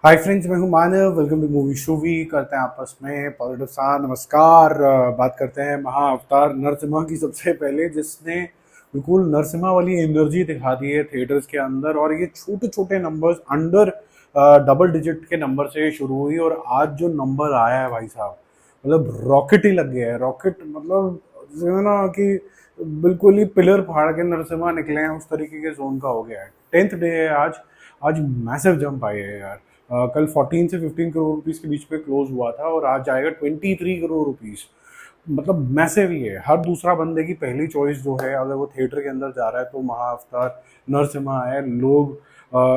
हाय friends, मैं हूं Manav. Welcome to Movie Shoovy. करते हैं आपस में पॉजिटिव सा नमस्कार। बात करते हैं महाअवतार नरसिम्हा की। सबसे पहले जिसने बिल्कुल नरसिम्हा वाली एनर्जी दिखा दी है थिएटर्स के अंदर, और ये छोटे छोटे नंबर्स अंडर डबल डिजिट के नंबर से शुरू हुई और आज जो नंबर आया है भाई साहब, मतलब रॉकेट ही लग गया है। रॉकेट मतलब जो है ना कि बिल्कुल ही पिलर फाड़ के नरसिम्हा निकले हैं, उस तरीके के जोन का हो गया है। 10th डे है आज। आज मैसिव जंप आई है यार। कल 14 से 15 करोड़ रुपीस के बीच में क्लोज हुआ था और आज आएगा 23 करोड़ रुपीस। मतलब मैसिव ही है। हर दूसरा बंदे की पहली चॉइस जो है, अगर वो थिएटर के अंदर जा रहा है तो महाअवतार नरसिम्हा है। लोग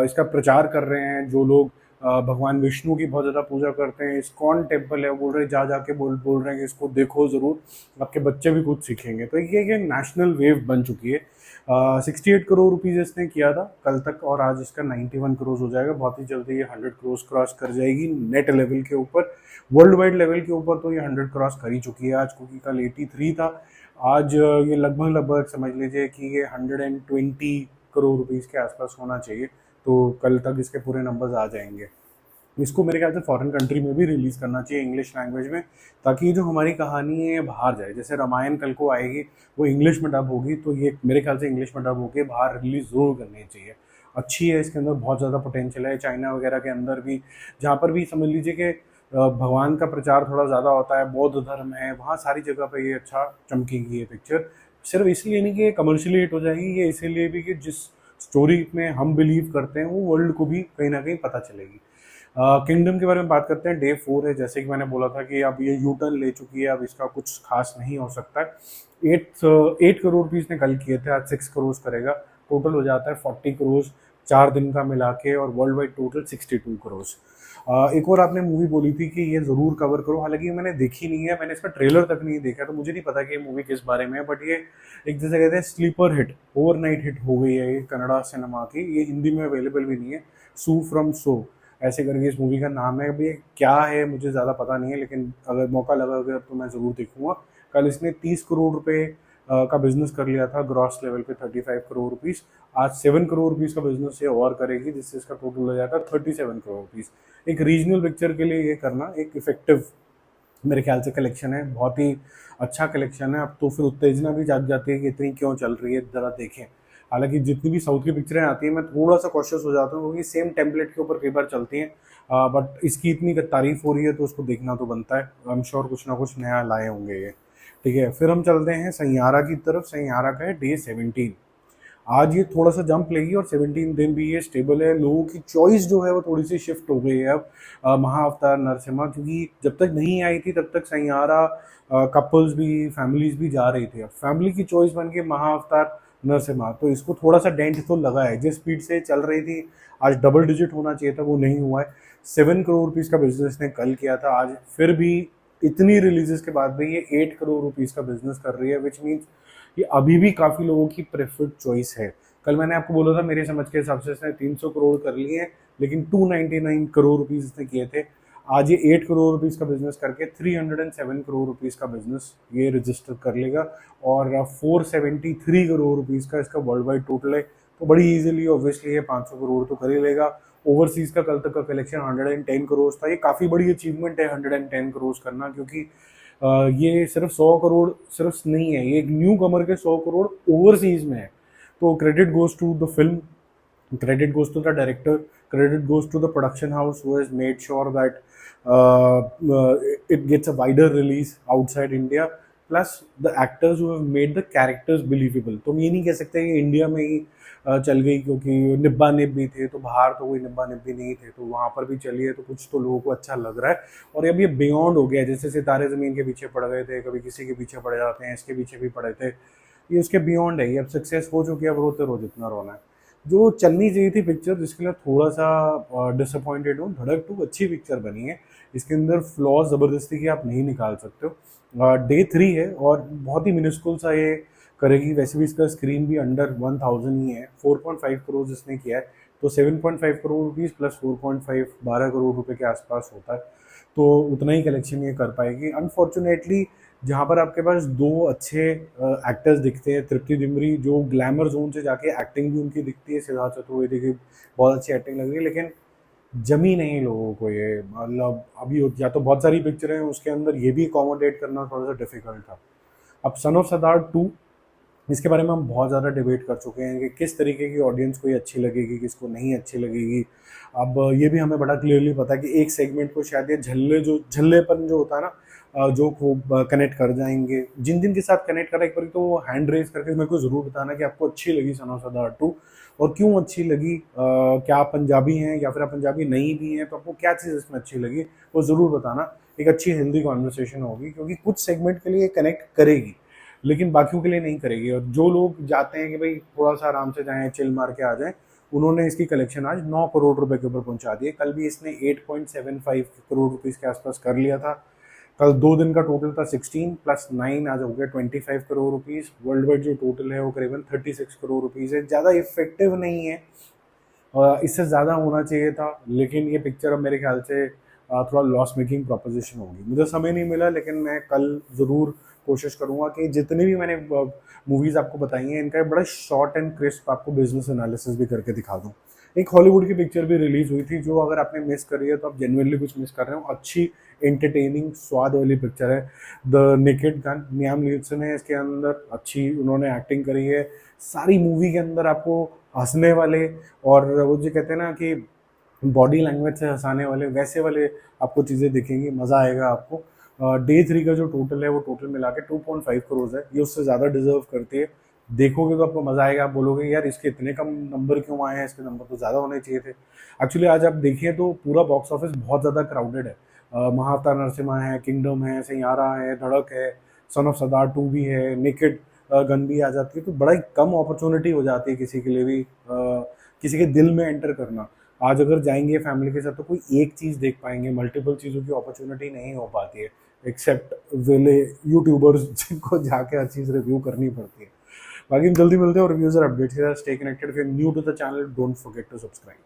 इसका प्रचार कर रहे हैं। जो लोग भगवान विष्णु की बहुत ज़्यादा पूजा करते हैं, इस्कॉन टेम्पल है, वो बोल रहे हैं जा जाके बोल रहे हैं कि इसको देखो ज़रूर, आपके बच्चे भी कुछ सीखेंगे। तो ये नेशनल वेव बन चुकी है। 68 करोड़ रुपीज़ इसने किया था कल तक, और आज इसका 91 करोड़ हो जाएगा। बहुत ही जल्दी ये 100 करोड़ क्रॉस कर जाएगी नेट लेवल के ऊपर। वर्ल्ड वाइड लेवल के ऊपर तो ये 100 क्रॉस कर ही चुकी है आज, क्योंकि कल 83 था। आज ये लगभग लगभग समझ लीजिए कि ये 120 करोड़ रुपीज़ के आसपास होना चाहिए। तो कल तक इसके पूरे नंबर्स आ जाएंगे। इसको मेरे ख्याल से फॉरेन कंट्री में भी रिलीज़ करना चाहिए इंग्लिश लैंग्वेज में, ताकि ये जो हमारी कहानी है ये बाहर जाए। जैसे रामायण कल को आएगी, वो इंग्लिश में डब होगी, तो ये मेरे ख्याल से इंग्लिश में डब होकर बाहर रिलीज़ ज़रूर करनी चाहिए। अच्छी है, इसके अंदर बहुत ज़्यादा पोटेंशियल है। चाइना वगैरह के अंदर भी, जहाँ पर भी समझ लीजिए कि भगवान का प्रचार थोड़ा ज़्यादा होता है, बौद्ध धर्म है, वहाँ सारी जगह पे ये अच्छा चमकेगी ये पिक्चर। सिर्फ इसलिए नहीं कि ये कमर्शियली हिट हो जाएगी, ये इसीलिए भी कि जिस स्टोरी में हम बिलीव करते हैं वो वर्ल्ड को भी कहीं ना कहीं पता चलेगी। किंगडम के बारे में बात करते हैं। डे 4 है, जैसे कि मैंने बोला था कि अब ये यू टर्न ले चुकी है, अब इसका कुछ खास नहीं हो सकता है। 8 करोड़ रुपीज़ ने कल किए थे, आज 6 करोड़ करेगा। टोटल हो जाता है 40 करोड़ 4 दिन का मिला के, और वर्ल्ड वाइड टोटल 62 करोड़। एक और आपने मूवी बोली थी कि ये ज़रूर कवर करो, हालांकि ये मैंने देखी नहीं है, मैंने इसका ट्रेलर तक नहीं देखा, तो मुझे नहीं पता कि ये मूवी किस बारे में है। बट ये एक जैसे कहते हैं स्लीपर हिट, ओवरनाइट हिट हो गई है ये कन्नड़ा सिनेमा की। ये हिंदी में अवेलेबल भी नहीं है। सू फ्रॉम सो ऐसे करके इस मूवी का नाम है। अभी ये क्या है मुझे ज़्यादा पता नहीं है, लेकिन अगर मौका लगा अगर तो मैं ज़रूर देखूंगा। कल इसने 30 करोड़ रुपए का बिजनेस कर लिया था ग्रॉस लेवल पे, 35 करोड़ रुपीज़। आज 7 करोड़ रुपीज़ का बिजनेस ये और करेगी, जिससे इसका टोटल हो जाता है 37 करोड़ रुपीज़। एक रीजनल पिक्चर के लिए ये करना एक इफेक्टिव मेरे ख्याल से कलेक्शन है। बहुत ही अच्छा कलेक्शन है। अब तो फिर उत्तेजना भी जाग जाती है कि इतनी क्यों चल रही है, ज़रा देखें। हालांकि जितनी भी साउथ की पिक्चरें आती हैं, मैं थोड़ा सा कॉशियस हो जाता हूँ, क्योंकि सेम टेम्पलेट के ऊपर कई बार चलती हैं। बट इसकी इतनी तारीफ हो रही है तो उसको देखना तो बनता है। आई एम श्योर कुछ ना कुछ नया लाए होंगे ये। ठीक है, फिर हम चलते हैं सैयारा की तरफ। सैयारा का है डे 17। आज ये थोड़ा सा जंप लेगी और 17 दिन भी ये स्टेबल है। लोगों की चॉइस जो है वो थोड़ी सी शिफ्ट हो गई है अब महाअवतार नरसिम्हा, क्योंकि जब तक नहीं आई थी तब तक सैयारा कपल्स भी, फैमिलीज भी जा रही थी। अब फैमिली की चॉइस बन के महाअवतार नरसिम्हा, तो इसको थोड़ा सा डेंट तो लगा है। जिस स्पीड से चल रही थी, आज डबल डिजिट होना चाहिए था, वो नहीं हुआ है। 7 करोड़ रुपीज़ का बिजनेस ने कल किया था। आज फिर भी इतनी रिलीजेस के बाद भी ये 8 करोड़ रुपीज़ का बिजनेस कर रही है, विच मीन्स ये अभी भी काफ़ी लोगों की प्रेफर्ड चॉइस है। कल मैंने आपको बोला था मेरे समझ के हिसाब से इसने 300 करोड़ कर लिए हैं, लेकिन 299 करोड़ रुपीज़ इसने किए थे। आज ये 8 करोड़ रुपीज़ का बिजनेस करके 307 करोड़ रुपीज़ का बिजनेस ये रजिस्टर कर लेगा, और 473 करोड़ रुपीज़ का इसका वर्ल्ड वाइड टोटल है। तो बड़ी इजीली ऑब्वियसली ये 500 करोड़ तो कर ही लेगा। ओवरसीज़ का कल तक का कलेक्शन 110 करोड़ था। ये काफ़ी बड़ी अचीवमेंट है 110 करोड़ करना, क्योंकि ये सिर्फ 100 करोड़ सिर्फ नहीं है, ये एक न्यू कमर के 100 करोड़ ओवरसीज में है। तो credit goes to the film, credit goes to the director, credit goes to the production house who has made sure that uh, uh, it gets a wider release outside India, plus the actors who have made the characters believable। तो हम ये नहीं कह सकते कि India में ही चल गई, क्योंकि निब्बा निब भी थे, तो बाहर तो कोई निब्बा निब भी नहीं थे, तो वहाँ पर भी चली है, तो कुछ तो लोगों को अच्छा लग रहा है। और अब ये बियॉन्ड हो गया है। जैसे सितारे ज़मीन के पीछे पड़ गए थे, कभी किसी के पीछे पड़ जाते हैं, इसके पीछे भी पड़े थे, ये उसके बियॉन्ड है। ये अब सक्सेस हो चुकी है, अब रोते रो जितना रोना है। जो चलनी चाहिए थी पिक्चर, जिसके लिए थोड़ा सा डिसअपॉइंटेड हूँ, धड़क 2 अच्छी पिक्चर बनी है। इसके अंदर फ्लॉज ज़बरदस्ती की आप नहीं निकाल सकते हो। डे 3 है और बहुत ही मिनिस्कुल सा ये करेगी। वैसे भी इसका स्क्रीन भी अंडर 1000 ही है। 4.5 करोड़ इसने किया है, तो 7.5 करोड़ रुपीज़ प्लस 4.5 12 करोड़ रुपए के आसपास होता है। तो उतना ही कलेक्शन ये कर पाएगी। अनफॉर्चुनेटली जहाँ पर आपके पास दो अच्छे एक्टर्स दिखते हैं, तृप्ति डिमरी जो ग्लैमर जोन से जाके एक्टिंग भी उनकी दिखती है, सिद्धार्थ चतुर्वेदी की बहुत अच्छी एक्टिंग लग रही है, लेकिन जमी नहीं लोगों को ये, मतलब अभी या तो बहुत सारी पिक्चरें हैं उसके अंदर ये भी अकोमोडेट करना थोड़ा सा डिफिकल्ट था। अब सन ऑफ सरदार 2, इसके बारे में हम बहुत ज़्यादा डिबेट कर चुके हैं कि किस तरीके की ऑडियंस को ये अच्छी लगेगी, किसको नहीं अच्छी लगेगी। अब ये भी हमें बड़ा क्लियरली पता है कि एक सेगमेंट को शायद ये झल्लेपन जो होता है ना, जो खूब कनेक्ट कर जाएंगे। जिन जिन के साथ कनेक्ट करा, एक बार तो वो हैंड रेज करके मेरे को ज़रूर बताना कि आपको अच्छी लगी सन ऑफ सरदार 2 और क्यों अच्छी लगी। क्या आप पंजाबी हैं या फिर आप पंजाबी नहीं भी हैं, तो आपको क्या चीज़ इसमें अच्छी लगी वो ज़रूर बताना। एक अच्छी हेल्दी कॉन्वर्सेशन होगी, क्योंकि कुछ सेगमेंट के लिए कनेक्ट करेगी लेकिन बाकियों के लिए नहीं करेगी। और जो लोग जाते हैं कि भाई थोड़ा सा आराम से जाएं, चिल मार के आ जाएं, उन्होंने इसकी कलेक्शन आज 9 करोड़ रुपए के ऊपर पहुंचा दी है। कल भी इसने 8.75 करोड़ रुपीस के आसपास कर लिया था। कल 2 दिन का टोटल था 16 प्लस 9, आज हो गया 25 करोड़ रुपीस। वर्ल्ड वाइड जो टोटल है वो करीबन 36 करोड़ रुपीस है। ज़्यादा इफेक्टिव नहीं है, इससे ज़्यादा होना चाहिए था, लेकिन ये पिक्चर अब मेरे ख्याल से थोड़ा लॉस मेकिंग प्रोपोजिशन होगी। मुझे समय नहीं मिला, लेकिन मैं कल ज़रूर कोशिश करूँगा कि जितनी भी मैंने मूवीज़ आपको बताई हैं इनका बड़ा शॉर्ट एंड क्रिस्प आपको बिजनेस एनालिसिस भी करके दिखा दूँ। एक हॉलीवुड की पिक्चर भी रिलीज़ हुई थी, जो अगर आपने मिस करी है तो आप जेन्युइनली कुछ मिस कर रहे हो। अच्छी एंटरटेनिंग स्वाद वाली पिक्चर है, the naked gun. Liam Nielsen है इसके अंदर, अच्छी उन्होंने एक्टिंग करी है। सारी मूवी के अंदर आपको हंसने वाले और वो जो कहते हैं ना कि बॉडी लैंग्वेज से हंसाने वाले, वैसे वाले आपको चीज़ें दिखेंगी, मज़ा आएगा आपको। डे 3 का जो टोटल है वो टोटल मिला के 2.5 करोड़ है, ये उससे ज़्यादा डिजर्व करती है। देखोगे तो आपको मज़ा आएगा, आप बोलोगे यार इसके इतने कम नंबर क्यों आए हैं, इसके नंबर तो ज़्यादा होने चाहिए थे। एक्चुअली आज आप देखिए तो पूरा बॉक्स ऑफिस बहुत ज़्यादा क्राउडेड है। महाअवतार नरसिम्हा है, किंगडम है, सैयारा है, धड़क है, सन ऑफ सरदार 2 भी है, नेकेड गन भी आ जाती है, तो बड़ा ही कम अपॉर्चुनिटी हो जाती है किसी के लिए भी किसी के दिल में एंटर करना। आज अगर जाएंगे फैमिली के साथ तो कोई एक चीज़ देख पाएंगे, मल्टीपल चीज़ों की अपॉर्चुनिटी नहीं हो पाती है, एक्सेप्ट वेले यूट्यूबर्स जिनको जाके हर चीज़ रिव्यू करनी पड़ती है। बाकी जल्दी मिलते हैं और रिव्यूज़ और updates. Stay connected. If you new to the channel, don't forget to subscribe.